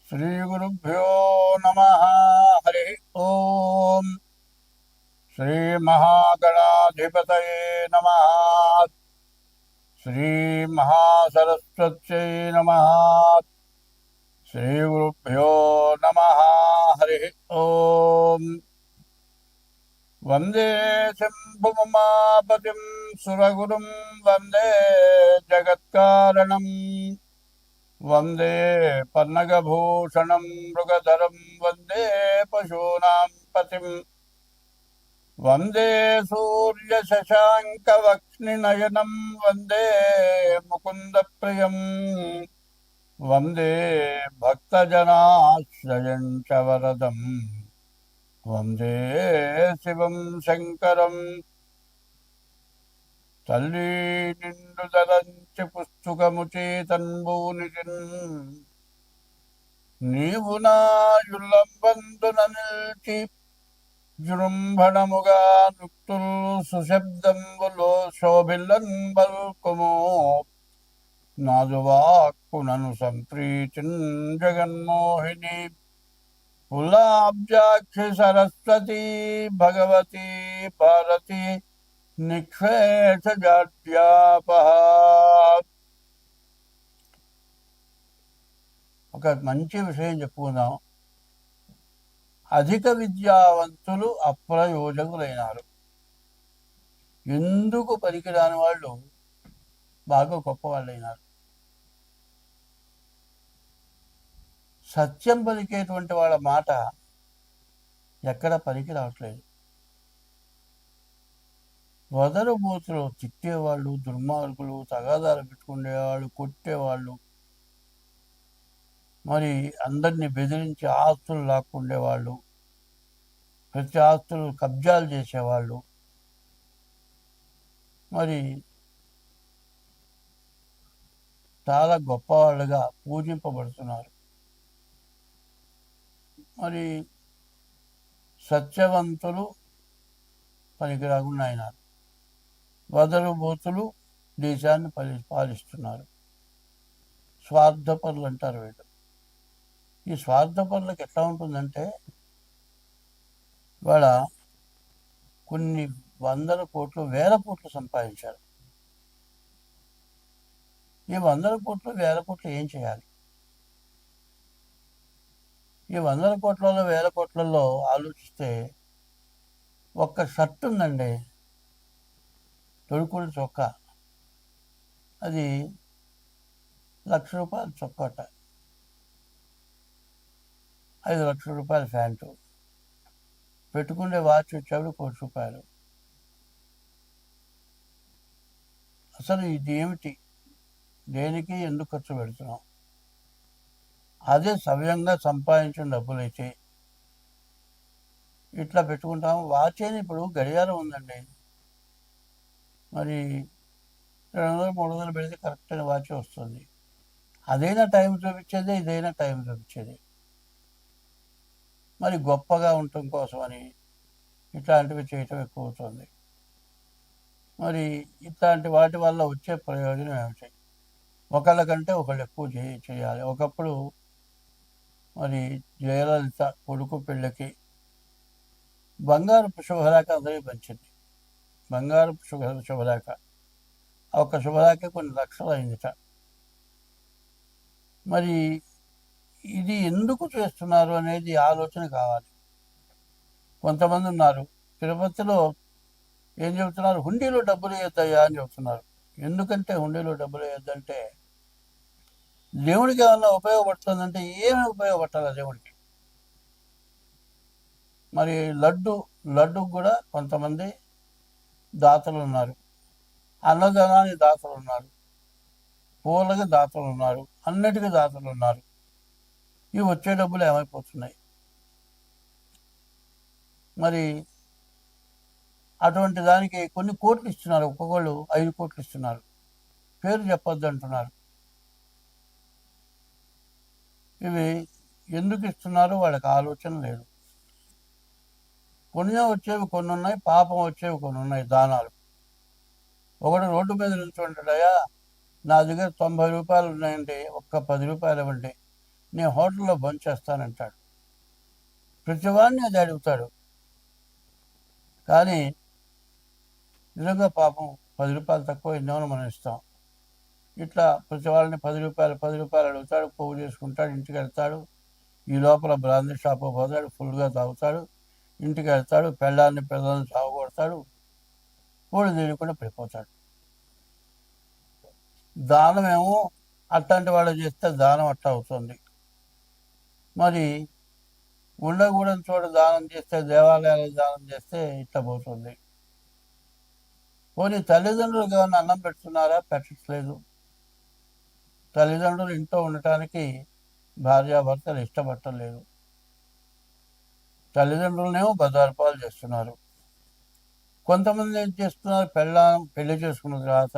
श्रीगुरुभ्यो नमः। हरि ओम। श्रीमहागणाधिपतये नमः। श्रीमहासरस्वत्यै नमः। श्रीगुरुभ्यो नमः। हरि ओम। वंदे शम्भुमापतिं सुरगुरुं वंदे जगत्कारणम् वंदे पन्नगभूषणं मृगधरं वंदे पशूनां पतिम् वंदे सूर्यशशाङ्कवक्ष्निनयनं वंदे मुकुन्दप्रियम् वंदे भक्तजनाश्रयं च वरदम् वंदे शिवं शङ्करम् तल्ली निंडुदलंचि पुस्तुकमुचे तन्बूनिजिन् నీవు నా యుల్లంబందున నిల్చి జృంభణముగా నుక్తుల్ సుశబ్దంబులో శోభిల్లన్ బల్కుము నాదువాక్కునను సంప్రీతిన్ జగన్మోహిని పుల్లాబ్జాక్షి సరస్వతి భగవతి భారతి నిక్షేషజాడ్యాపహ. ఒక మంచి విషయం చెప్పుకుందాం. అధిక విద్యావంతులు అప్రయోజకులైనారు. ఎందుకు పనికిరాని వాళ్ళు బాగా గొప్పవాళ్ళైనారు. సత్యం పలికేటువంటి వాళ్ళ మాట ఎక్కడ పనికి రావట్లేదు. వదరు బూతులు తిట్టేవాళ్ళు, దుర్మార్గులు, తగాదాలు పెట్టుకునేవాళ్ళు, కొట్టేవాళ్ళు, మరి అందరినీ బెదిరించి ఆస్తులు లాక్కుండేవాళ్ళు, ప్రతి ఆస్తులు కబ్జాలు చేసేవాళ్ళు, మరి చాలా గొప్పవాళ్ళుగా పూజింపబడుతున్నారు. మరి సత్యవంతులు పనికి రాకుండా అయినారు. వదరు బూతులు దేశాన్ని పాలిస్తున్నారు. స్వార్థపరులు అంటారు వీళ్ళు. ఈ స్వార్థపరులకు ఎట్లా ఉంటుందంటే, వాళ్ళ కొన్ని వందల కోట్లు, వేల కోట్లు సంపాదించారు. ఈ వందల కోట్లు, వేల కోట్లు ఏం చేయాలి? ఈ వందల కోట్లలో, వేల కోట్లలో ఆలోచిస్తే ఒక్క షర్ట్ ఉందండి, తొడుకుడు చొక్కా, అది ₹1,00,000 చొక్కాట, 5 లక్షల రూపాయల ప్యాంటు, పెట్టుకునే వాచ్ వచ్చేప్పుడు ₹1,00,00,000. అసలు ఇది ఏమిటి? దేనికి ఎందుకు ఖర్చు పెడుతున్నాం? అదే సవ్యంగా సంపాదించిన డబ్బులైతే ఇట్లా పెట్టుకుంటాం. వాచ్ అని ఇప్పుడు గడియారం ఉందండి, మరి 200-300 పెడితే కరెక్ట్ అయిన వాచ్ వస్తుంది. అదైనా టైం చూపించేది, ఇదైనా టైం చూపించేది. మరి గొప్పగా ఉండటం కోసమని ఇట్లాంటివి చేయటం ఎక్కువ అవుతుంది. మరి ఇట్లాంటి వాటి వల్ల వచ్చే ప్రయోజనం ఏమిటి? ఒకళ్ళకంటే ఒకళ్ళు ఎక్కువ చేయాలి. ఒకప్పుడు మరి జయలలిత కొడుకు పెళ్ళికి బంగారపు శుభలేఖ అందరికీ పంచింది. బంగారపు శుభలేఖ, ఒక శుభలేఖ కొన్ని లక్షలు అయిందిట. మరి ఇది ఎందుకు చేస్తున్నారు అనేది ఆలోచన కావాలి. కొంతమంది ఉన్నారు తిరుపతిలో ఏం చెబుతున్నారు, హుండీలో డబ్బులు వేయద్దయ్యా అని చెబుతున్నారు. ఎందుకంటే హుండీలో డబ్బులు వేయద్దంటే, దేవుడికి ఏమన్నా ఉపయోగపడుతుందంటే ఏమి ఉపయోగపడాలి దేవుడికి? మరి లడ్డుకు కూడా కొంతమంది దాతలు ఉన్నారు, అన్నదానానికి దాతలు ఉన్నారు, పూలకి దాతలు ఉన్నారు, అన్నిటికీ దాతలు ఉన్నారు. ఇవి వచ్చే డబ్బులు ఏమైపోతున్నాయి? మరి అటువంటి దానికి కొన్ని కోట్లు ఇస్తున్నారు. ఒక్కొక్కళ్ళు 5 కోట్లు ఇస్తున్నారు. పేరు చెప్పొద్దు అంటున్నారు. ఇవి ఎందుకు ఇస్తున్నారో వాళ్ళకి ఆలోచన లేదు. పుణ్యం వచ్చేవి కొన్ని ఉన్నాయి, పాపం వచ్చేవి కొన్ని ఉన్నాయి. దానాలు ఒకడు రోడ్డు మీద నిల్చుంటాడయా, నా దగ్గర 90 రూపాయలు ఉన్నాయండి, ఒక్క 10 రూపాయలు ఇవ్వండి, నేను హోటల్లో భోంచేస్తానంటాడు. ప్రతివాడిని అది అడుగుతాడు. కానీ నిజంగా పాపం 10 రూపాయలు తక్కువ ఎన్నోనో మనం ఇస్తాం. ఇట్లా ప్రతి వాళ్ళని 10 రూపాయలు అడుగుతాడు. పోగు చేసుకుంటాడు, ఇంటికి వెళ్తాడు. ఈ లోపల బ్రాందీ షాపు పోతాడు, ఫుల్గా తాగుతాడు, ఇంటికి వెళ్తాడు, పిల్లల్ని సాగుకొడతాడు, పూలు తీయకుండా పడిపోతాడు. దానం ఏమో అట్లాంటి వాళ్ళు చేస్తే దానం అట్లా అవుతుంది. మరి ఉండకూడని చోట దానం చేస్తే, దేవాలయాలకు దానం చేస్తే ఇట్లా పోతుంది. పోనీ తల్లిదండ్రులకు ఏమైనా అన్నం పెడుతున్నారా? పెట్టట్లేదు. తల్లిదండ్రులు ఇంట్లో ఉండటానికి భార్యాభర్తలు ఇష్టపడలేదు. తల్లిదండ్రులనేమో బజారుపాలు చేస్తున్నారు. కొంతమంది ఏం చేస్తున్నారు, పెళ్లి చేసుకున్న తర్వాత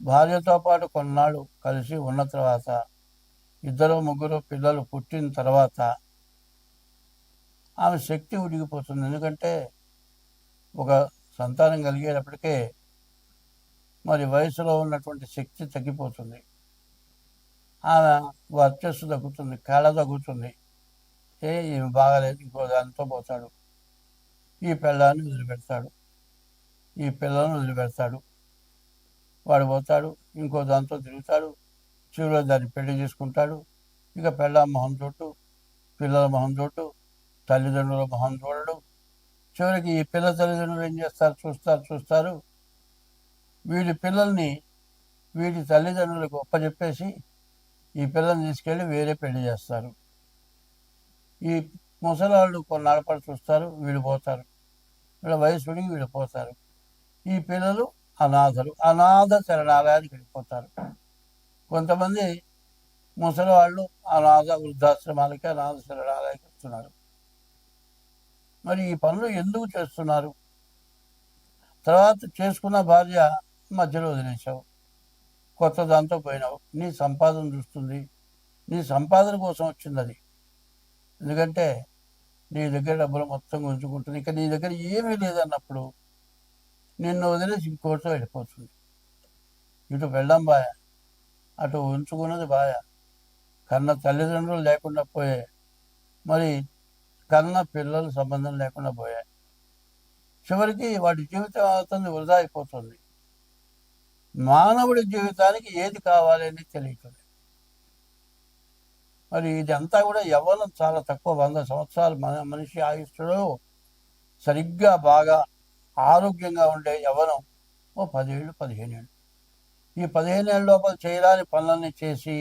భార్యతో పాటు కొన్నాళ్ళు కలిసి ఉన్న తర్వాత 2-3 పిల్లలు పుట్టిన తర్వాత ఆమె శక్తి ఉడిగిపోతుంది. ఎందుకంటే ఒక సంతానం కలిగేటప్పటికే మరి వయసులో ఉన్నటువంటి శక్తి తగ్గిపోతుంది. ఆమె వర్చస్సు తగ్గుతుంది, కళ తగ్గుతుంది. ఈమె బాగాలేదు, ఇంకో దానితో పోతాడు. ఈ పిల్లాన్ని వదిలిపెడతాడు, ఈ పిల్లలను వదిలిపెడతాడు. వాడు పోతాడు, ఇంకో దాంతో తిరుగుతాడు. చివరిలో దాన్ని పెళ్లి చేసుకుంటాడు. ఇక పిల్ల మొహం చోటు, పిల్లల మొహం చోటు, తల్లిదండ్రుల మొహం చూడడు. చివరికి ఈ పిల్ల తల్లిదండ్రులు ఏం చేస్తారు, చూస్తారు. వీడి పిల్లల్ని వీడి తల్లిదండ్రులకు ఒప్పచెప్పేసి ఈ పిల్లల్ని తీసుకెళ్ళి వేరే పెళ్లి చేస్తారు. ఈ ముసలాళ్ళు కొన్నాళ్ళ పాటు చూస్తారు, వీళ్ళు పోతారు. వీళ్ళ వయసుడికి వీళ్ళు పోతారు. ఈ పిల్లలు అనాథ శరణాలయానికి వెళ్ళిపోతారు. కొంతమంది ముసలివాళ్ళు వృద్ధాశ్రమాలకి అనాథ శరణాలయానికి వస్తున్నారు. మరి ఈ పనులు ఎందుకు చేస్తున్నారు? తర్వాత చేసుకున్న భార్య మధ్యలో వదిలేసావు, కొత్త దాంతో పోయినావు. నీ సంపాదన చూస్తుంది, నీ సంపాదన కోసం వచ్చింది అది. ఎందుకంటే నీ దగ్గర డబ్బులు మొత్తం ఉంచుకుంటుంది. ఇక నీ దగ్గర ఏమీ లేదన్నప్పుడు నిన్ను వదిలేసి ఇంకోటితో వెళ్ళిపోతుంది. ఇటు వెళ్ళం బాయ, అటు ఉంచుకున్నది బాయ. కన్న తల్లిదండ్రులు లేకుండా పోయాయి, మరి కన్న పిల్లలు సంబంధం లేకుండా పోయాయి. చివరికి వాడి జీవితం అవుతుంది, వృధా అయిపోతుంది. మానవుడి జీవితానికి ఏది కావాలి అని తెలియట్లేదు. మరి ఇదంతా కూడా యవ్వనం చాలా తక్కువ. 100 సంవత్సరాలు మనిషి ఆయుష్లో సరిగ్గా బాగా ఆరోగ్యంగా ఉండే యవ్వనం 10 ఏళ్ళు 15 ఏళ్ళు. ఈ 15 ఏళ్ళ లోపల చేయరాని పనులన్నీ చేసి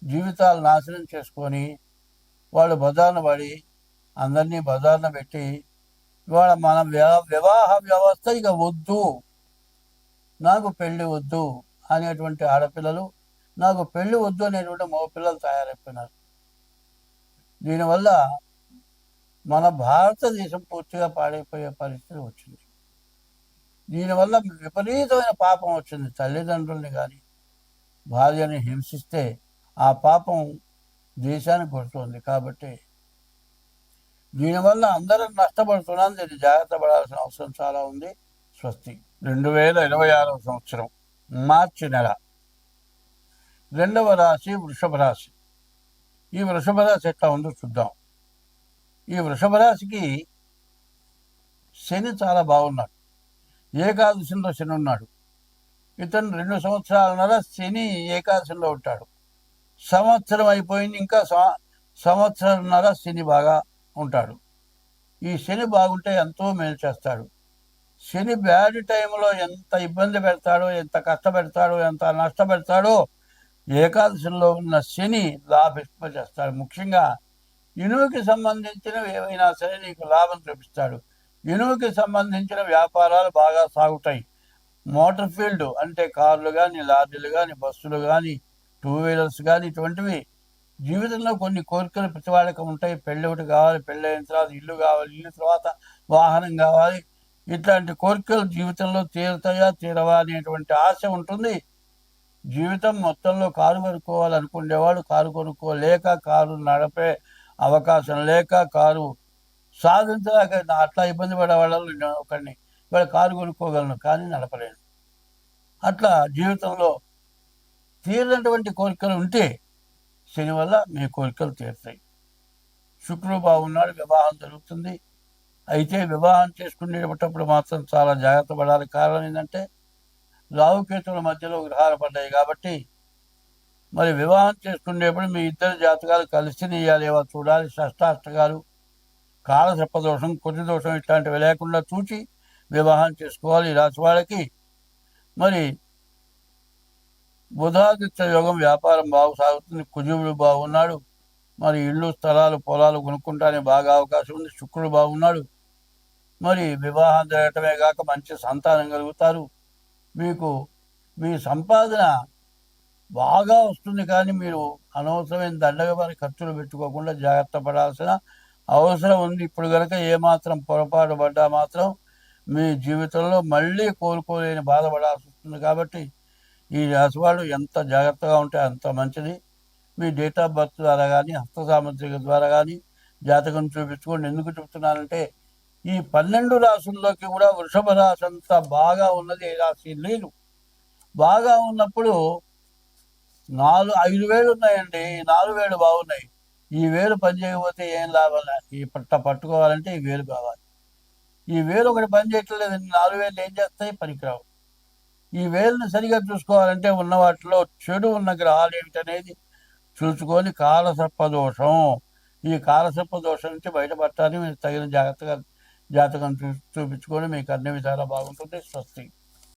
జీవితాలు నాశనం చేసుకొని వాళ్ళు బజార్న పడి అందరినీ బజార్న పెట్టి ఇవాళ మన వివాహ వ్యవస్థ ఇక వద్దు, నాకు పెళ్ళి వద్దు అనేటువంటి ఆడపిల్లలు, నాకు పెళ్ళి వద్దు అనేటువంటి మగపిల్లలు తయారైపోయినారు. దీనివల్ల మన భారతదేశం పూర్తిగా పాడైపోయే పరిస్థితి వచ్చింది. దీనివల్ల విపరీతమైన పాపం వచ్చింది. తల్లిదండ్రుల్ని కానీ భార్యని హింసిస్తే ఆ పాపం దేశానికి కొడుతుంది. కాబట్టి దీనివల్ల అందరం నష్టపడుతున్నాం. దీన్ని జాగ్రత్త పడాల్సిన అవసరం చాలా ఉంది. స్వస్తి. 2026 సంవత్సరం మార్చి నెల 2వ రాశి వృషభ రాశి. ఈ వృషభ రాశి ఎట్లా ఉందో చూద్దాం. ఈ వృషభ రాశికి శని చాలా బాగున్నాడు. ఏకాదశిలో శని ఉన్నాడు. ఇతను 2 సంవత్సరాలన్నర శని ఏకాదశిలో ఉంటాడు. సంవత్సరం అయిపోయింది, ఇంకా సంవత్సరంన్నర శని బాగా ఉంటాడు. ఈ శని బాగుంటే ఎంతో మేలు చేస్తాడు. శని బ్యాడ్ టైంలో ఎంత ఇబ్బంది పెడతాడో, ఎంత కష్టపెడతాడో, ఎంత నష్టపెడతాడో ఏకాదశిలో ఉన్న శని లాభింపజేస్తాడు. ముఖ్యంగా ఇనుముకి సంబంధించినవి ఏవైనా సరే నీకు లాభం చూపిస్తాడు. ఇనుముకి సంబంధించిన వ్యాపారాలు బాగా సాగుతాయి. మోటార్ ఫీల్డ్ అంటే కార్లు కానీ, లారీలు కానీ, బస్సులు కానీ, 2 వీలర్స్ కానీ, ఇటువంటివి జీవితంలో కొన్ని కోరికలు ప్రతి వాళ్ళకి ఉంటాయి. పెళ్ళి ఒకటి కావాలి, పెళ్ళి అయిన తర్వాత ఇల్లు కావాలి, ఇల్లు తర్వాత వాహనం కావాలి. ఇట్లాంటి కోరికలు జీవితంలో తీరవా అనేటువంటి ఆశ ఉంటుంది. జీవితం మొత్తంలో కారు కొనుక్కోవాలనుకునేవాడు కారు కొనుక్కోలేక, కారు నడిపే అవకాశం లేక, కారు సాధించలేక అట్లా ఇబ్బంది పడే వాళ్ళు ఒకరిని ఇవాళ కారు కొనుక్కోగలను కానీ నడపలేను. అట్లా జీవితంలో తీరినటువంటి కోరికలు ఉంటే శని వల్ల మీ కోరికలు తీరుతాయి. శుక్రుడు బాగున్నాడు, వివాహం జరుగుతుంది. అయితే వివాహం చేసుకునేటప్పుడు మాత్రం చాలా జాగ్రత్త పడాలి. కారణం ఏంటంటే రాహుకేతువుల మధ్యలో గ్రహాలు పడ్డాయి కాబట్టి మరి వివాహం చేసుకునేప్పుడు మీ ఇద్దరు జాతకాలు కలిసి నీయాలేవో చూడాలి. షష్టాష్టకాలు, కాలసర్పదోషం, కొద్ది దోషం ఇట్లాంటివి లేకుండా చూచి వివాహం చేసుకోవాలి. ఈ రాశి వాళ్ళకి మరి బుధాదిత్య యోగం, వ్యాపారం బాగు సాగుతుంది. కుజుడు బాగున్నాడు, మరి ఇళ్ళు స్థలాలు పొలాలు కొనుక్కుంటానే బాగా అవకాశం ఉంది. శుక్రుడు బాగున్నాడు, మరి వివాహం జరగటమే కాక మంచి సంతానం కలుగుతారు. మీకు మీ సంపాదన బాగా వస్తుంది, కానీ మీరు అనవసరమైన దండగమైన ఖర్చులు పెట్టుకోకుండా జాగ్రత్త పడాల్సిన అవసరం ఉంది. ఇప్పుడు కనుక ఏమాత్రం పొరపాటు పడ్డా మాత్రం మీ జీవితంలో మళ్ళీ కోలుకోలేని బాధపడాల్సి వస్తుంది. కాబట్టి ఈ రాశి వాళ్ళు ఎంత జాగ్రత్తగా ఉంటే అంత మంచిది. మీ డేట్ ఆఫ్ బర్త్ ద్వారా కానీ హస్త సాముద్రిక ద్వారా కానీ జాతకం చూపించుకోండి. ఎందుకు చెప్తున్నానంటే ఈ 12 రాశుల్లోకి కూడా వృషభ రాశి అంతా బాగా ఉన్నది. ఏ రాశి లేదు. బాగా ఉన్నప్పుడు 5 వేలు ఉన్నాయండి, 4 వేలు బాగున్నాయి. ఈ వేలు పని చేయకపోతే ఏం లాభం? ఈ పట్టుకోవాలంటే ఈ వేలు కావాలి. ఈ వేలు ఒకటి పని చేయట్లేదు, 4 వేలు ఏం చేస్తాయి? పనికిరావు. ఈ వేలుని సరిగా చూసుకోవాలంటే ఉన్న వాటిలో చెడు ఉన్న గ్రహాలు ఏమిటనేది చూసుకొని కాలసర్పదోషం, ఈ కాలసర్పదోషం నుంచి బయటపడటానికి మీరు తగిన జాగ్రత్తగా జాతకం చూపించుకొని మీకు అన్ని విధాలా బాగుంటుంది. స్వస్తి.